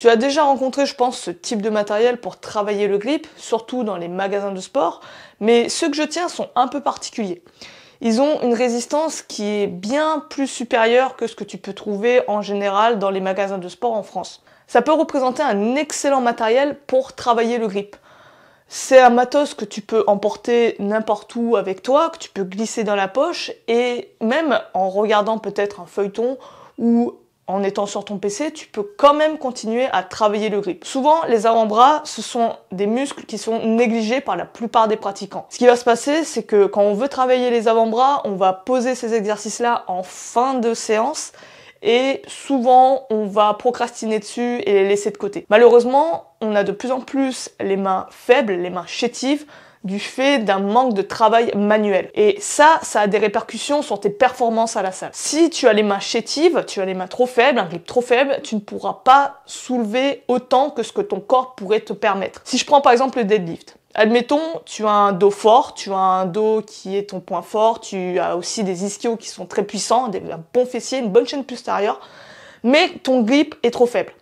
Tu as déjà rencontré, je pense, ce type de matériel pour travailler le grip, surtout dans les magasins de sport, mais ceux que je tiens sont un peu particuliers. Ils ont une résistance qui est bien plus supérieure que ce que tu peux trouver en général dans les magasins de sport en France. Ça peut représenter un excellent matériel pour travailler le grip. C'est un matos que tu peux emporter n'importe où avec toi, que tu peux glisser dans la poche, et même en regardant peut-être un feuilleton ou en étant sur ton PC, tu peux quand même continuer à travailler le grip. Souvent, les avant-bras, ce sont des muscles qui sont négligés par la plupart des pratiquants. Ce qui va se passer, c'est que quand on veut travailler les avant-bras, on va poser ces exercices-là en fin de séance, et souvent on va procrastiner dessus et les laisser de côté. Malheureusement, on a de plus en plus les mains faibles, les mains chétives, du fait d'un manque de travail manuel. Et ça a des répercussions sur tes performances à la salle. Si tu as les mains chétives, tu as les mains trop faibles, un grip trop faible, tu ne pourras pas soulever autant que ce que ton corps pourrait te permettre. Si je prends par exemple le deadlift, admettons, tu as un dos fort, tu as un dos qui est ton point fort, tu as aussi des ischios qui sont très puissants, un bon fessier, une bonne chaîne postérieure, mais ton grip est trop faible.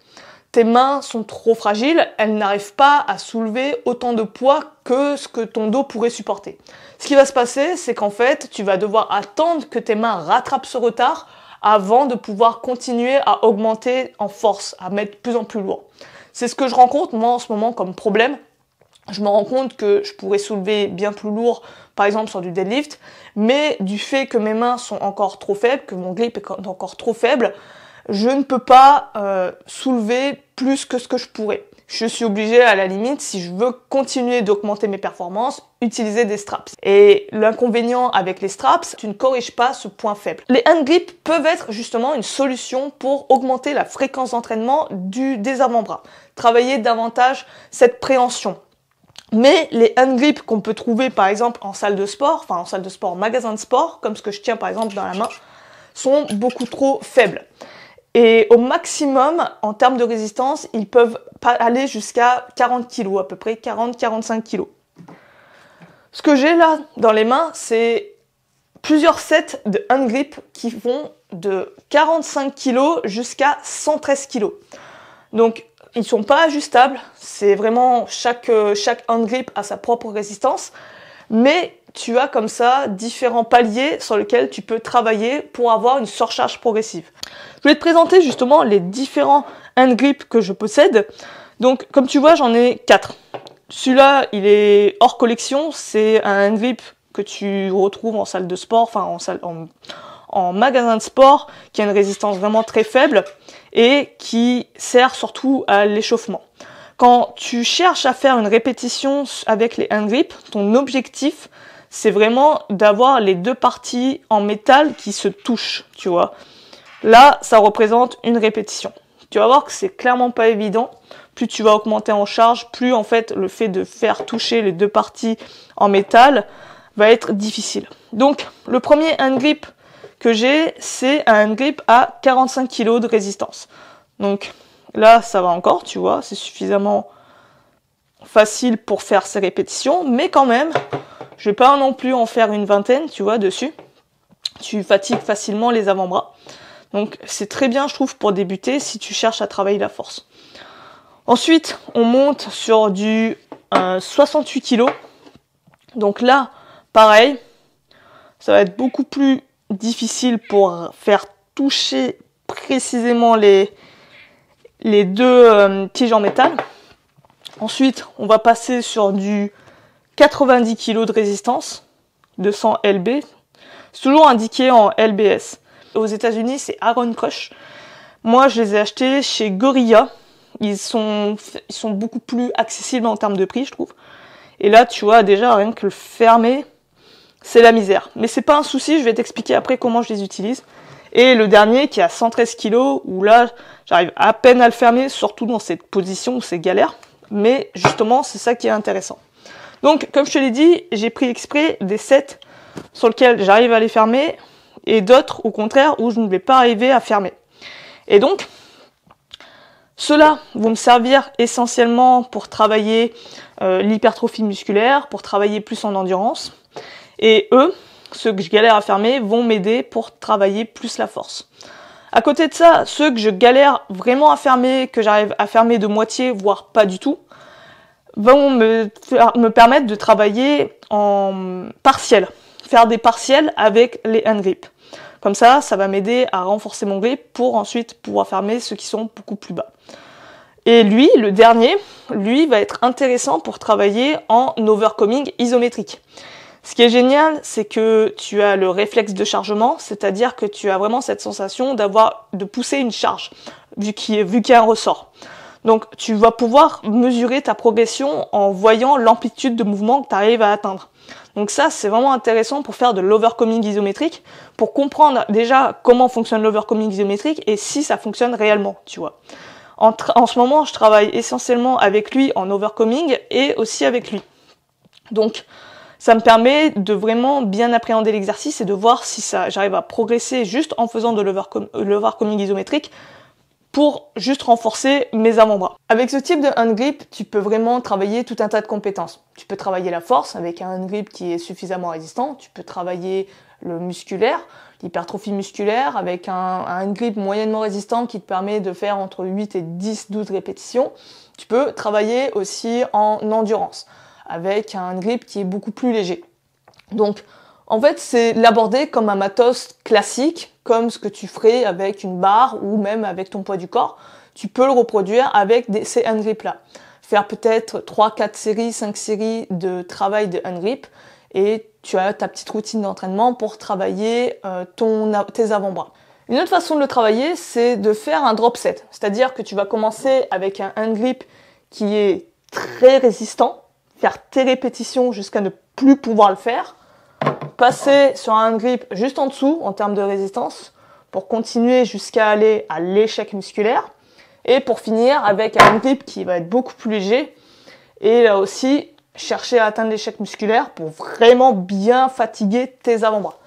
Tes mains sont trop fragiles, elles n'arrivent pas à soulever autant de poids que ce que ton dos pourrait supporter. Ce qui va se passer, c'est qu'en fait, tu vas devoir attendre que tes mains rattrapent ce retard avant de pouvoir continuer à augmenter en force, à mettre de plus en plus lourd. C'est ce que je rencontre moi en ce moment comme problème. Je me rends compte que je pourrais soulever bien plus lourd, par exemple sur du deadlift, mais du fait que mes mains sont encore trop faibles, que mon grip est encore trop faible, je ne peux pas soulever plus que ce que je pourrais. Je suis obligée, à la limite, si je veux continuer d'augmenter mes performances, utiliser des straps. Et l'inconvénient avec les straps, tu ne corriges pas ce point faible. Les hand grips peuvent être justement une solution pour augmenter la fréquence d'entraînement des avant-bras. Travailler davantage cette préhension. Mais les hand grips qu'on peut trouver par exemple en salle de sport, enfin en salle de sport, magasin de sport, comme ce que je tiens par exemple dans la main, sont beaucoup trop faibles. Et au maximum, en termes de résistance, ils peuvent aller jusqu'à 40 kg, à peu près 40-45 kg. Ce que j'ai là dans les mains, c'est plusieurs sets de hand grip qui vont de 45 kg jusqu'à 113 kg. Donc, ils ne sont pas ajustables, c'est vraiment chaque hand grip a sa propre résistance, mais tu as comme ça différents paliers sur lesquels tu peux travailler pour avoir une surcharge progressive. Je vais te présenter justement les différents hand grips que je possède. Donc comme tu vois, j'en ai 4. Celui-là, il est hors collection, c'est un hand grip que tu retrouves en salle de sport, enfin en magasin de sport, qui a une résistance vraiment très faible et qui sert surtout à l'échauffement. Quand tu cherches à faire une répétition avec les hand grips, ton objectif, c'est vraiment d'avoir les deux parties en métal qui se touchent, tu vois. Là, ça représente une répétition. Tu vas voir que c'est clairement pas évident. Plus tu vas augmenter en charge, plus en fait le fait de faire toucher les deux parties en métal va être difficile. Donc, le premier hand grip que j'ai, c'est un hand grip à 45 kg de résistance. Donc là, ça va encore, tu vois, c'est suffisamment facile pour faire ces répétitions, mais quand même, je vais pas non plus en faire une vingtaine, tu vois, dessus. Tu fatigues facilement les avant-bras. Donc c'est très bien, je trouve, pour débuter si tu cherches à travailler la force. Ensuite, on monte sur du 68 kg. Donc là, pareil, ça va être beaucoup plus difficile pour faire toucher précisément les deux tiges en métal. Ensuite, on va passer sur du 90 kg de résistance, 200 lb. C'est toujours indiqué en lbs. Aux États-Unis, c'est Aaron Koch. Moi, je les ai achetés chez Gorilla. Ils sont beaucoup plus accessibles en termes de prix, je trouve. Et là, tu vois, déjà, rien que le fermer, c'est la misère. Mais c'est pas un souci, je vais t'expliquer après comment je les utilise. Et le dernier, qui a 113 kg, où là, j'arrive à peine à le fermer, surtout dans cette position où c'est galère. Mais justement, c'est ça qui est intéressant. Donc, comme je te l'ai dit, j'ai pris exprès des sets sur lesquels j'arrive à les fermer, et d'autres, au contraire, où je ne vais pas arriver à fermer. Et donc, ceux-là vont me servir essentiellement pour travailler l'hypertrophie musculaire, pour travailler plus en endurance. Et eux, ceux que je galère à fermer, vont m'aider pour travailler plus la force. À côté de ça, ceux que je galère vraiment à fermer, que j'arrive à fermer de moitié, voire pas du tout, vont me permettre de travailler en partiel. Faire des partiels avec les hand grips. Comme ça va m'aider à renforcer mon grip pour ensuite pouvoir fermer ceux qui sont beaucoup plus bas. Et lui, le dernier, lui va être intéressant pour travailler en overcoming isométrique. Ce qui est génial, c'est que tu as le réflexe de chargement, c'est-à-dire que tu as vraiment cette sensation de pousser une charge, vu qu'il y a un ressort. Donc tu vas pouvoir mesurer ta progression en voyant l'amplitude de mouvement que tu arrives à atteindre. Donc ça, c'est vraiment intéressant pour faire de l'overcoming isométrique, pour comprendre déjà comment fonctionne l'overcoming isométrique et si ça fonctionne réellement, tu vois. En ce moment, je travaille essentiellement avec lui en overcoming et aussi avec lui. Donc, ça me permet de vraiment bien appréhender l'exercice et de voir si j'arrive à progresser juste en faisant de l'overcoming isométrique pour juste renforcer mes avant-bras. Avec ce type de hand grip, tu peux vraiment travailler tout un tas de compétences. Tu peux travailler la force avec un hand grip qui est suffisamment résistant. Tu peux travailler le musculaire, l'hypertrophie musculaire avec un hand grip moyennement résistant qui te permet de faire entre 8 et 12 répétitions. Tu peux travailler aussi en endurance avec un hand grip qui est beaucoup plus léger. Donc, en fait, c'est l'aborder comme un matos classique, comme ce que tu ferais avec une barre ou même avec ton poids du corps. Tu peux le reproduire avec ces hand grips-là. Faire peut-être 3, 4 séries, 5 séries de travail de hand grip et tu as ta petite routine d'entraînement pour travailler tes avant-bras. Une autre façon de le travailler, c'est de faire un drop set. C'est-à-dire que tu vas commencer avec un hand grip qui est très résistant, faire tes répétitions jusqu'à ne plus pouvoir le faire, passer sur un hand grip juste en dessous en termes de résistance pour continuer jusqu'à aller à l'échec musculaire et pour finir avec un hand grip qui va être beaucoup plus léger et là aussi chercher à atteindre l'échec musculaire pour vraiment bien fatiguer tes avant-bras.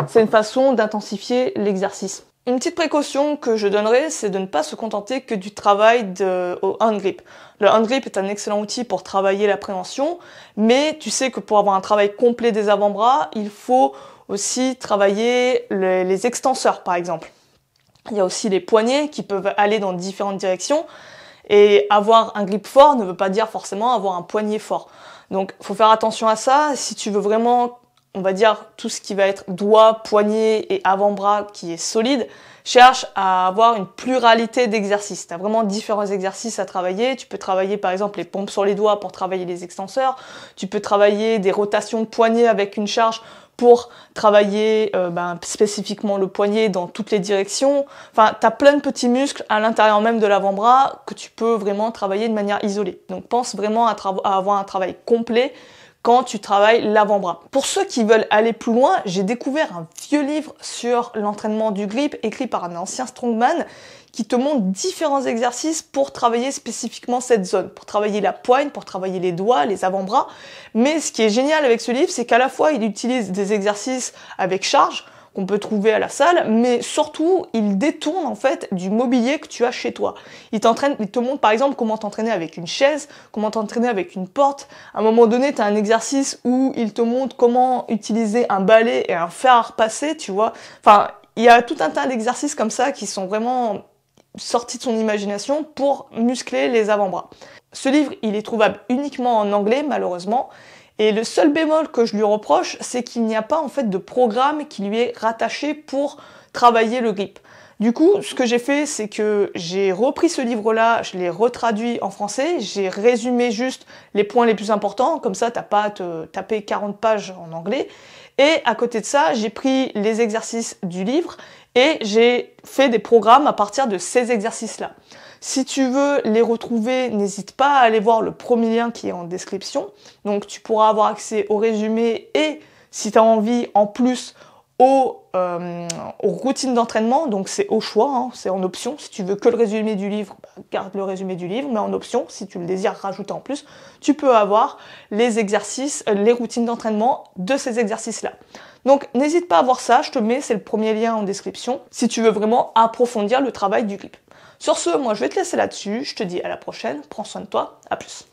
C'est une façon d'intensifier l'exercice. Une petite précaution que je donnerais, c'est de ne pas se contenter que du travail au hand grip. Le hand grip est un excellent outil pour travailler la préhension, mais tu sais que pour avoir un travail complet des avant-bras, il faut aussi travailler les extenseurs, par exemple. Il y a aussi les poignets qui peuvent aller dans différentes directions, et avoir un grip fort ne veut pas dire forcément avoir un poignet fort. Donc, il faut faire attention à ça. Si tu veux vraiment, on va dire, tout ce qui va être doigt, poignet et avant-bras qui est solide, cherche à avoir une pluralité d'exercices. Tu as vraiment différents exercices à travailler. Tu peux travailler par exemple les pompes sur les doigts pour travailler les extenseurs. Tu peux travailler des rotations de poignet avec une charge pour travailler spécifiquement le poignet dans toutes les directions. Enfin, tu as plein de petits muscles à l'intérieur même de l'avant-bras que tu peux vraiment travailler de manière isolée. Donc pense vraiment à avoir un travail complet quand tu travailles l'avant-bras. Pour ceux qui veulent aller plus loin, j'ai découvert un vieux livre sur l'entraînement du grip écrit par un ancien strongman qui te montre différents exercices pour travailler spécifiquement cette zone, pour travailler la poigne, pour travailler les doigts, les avant-bras. Mais ce qui est génial avec ce livre, c'est qu'à la fois il utilise des exercices avec charge qu'on peut trouver à la salle, mais surtout il détourne en fait du mobilier que tu as chez toi. Il te montre par exemple comment t'entraîner avec une chaise, comment t'entraîner avec une porte. À un moment donné, tu as un exercice où il te montre comment utiliser un balai et un fer à repasser, tu vois. Enfin, il y a tout un tas d'exercices comme ça qui sont vraiment sortis de son imagination pour muscler les avant-bras. Ce livre, il est trouvable uniquement en anglais, malheureusement. Et le seul bémol que je lui reproche, c'est qu'il n'y a pas en fait de programme qui lui est rattaché pour travailler le grip. Du coup, ce que j'ai fait, c'est que j'ai repris ce livre-là, je l'ai retraduit en français, j'ai résumé juste les points les plus importants, comme ça t'as pas à te taper 40 pages en anglais. Et à côté de ça, j'ai pris les exercices du livre et j'ai fait des programmes à partir de ces exercices-là. Si tu veux les retrouver, n'hésite pas à aller voir le premier lien qui est en description. Donc tu pourras avoir accès au résumé et, si tu as envie, en plus aux routines d'entraînement. Donc c'est au choix, hein, c'est en option. Si tu veux que le résumé du livre, garde le résumé du livre. Mais en option, si tu le désires rajouter en plus, tu peux avoir les exercices, les routines d'entraînement de ces exercices-là. Donc n'hésite pas à voir ça, je te mets, c'est le premier lien en description, si tu veux vraiment approfondir le travail du grip. Sur ce, moi je vais te laisser là-dessus, je te dis à la prochaine, prends soin de toi, à plus.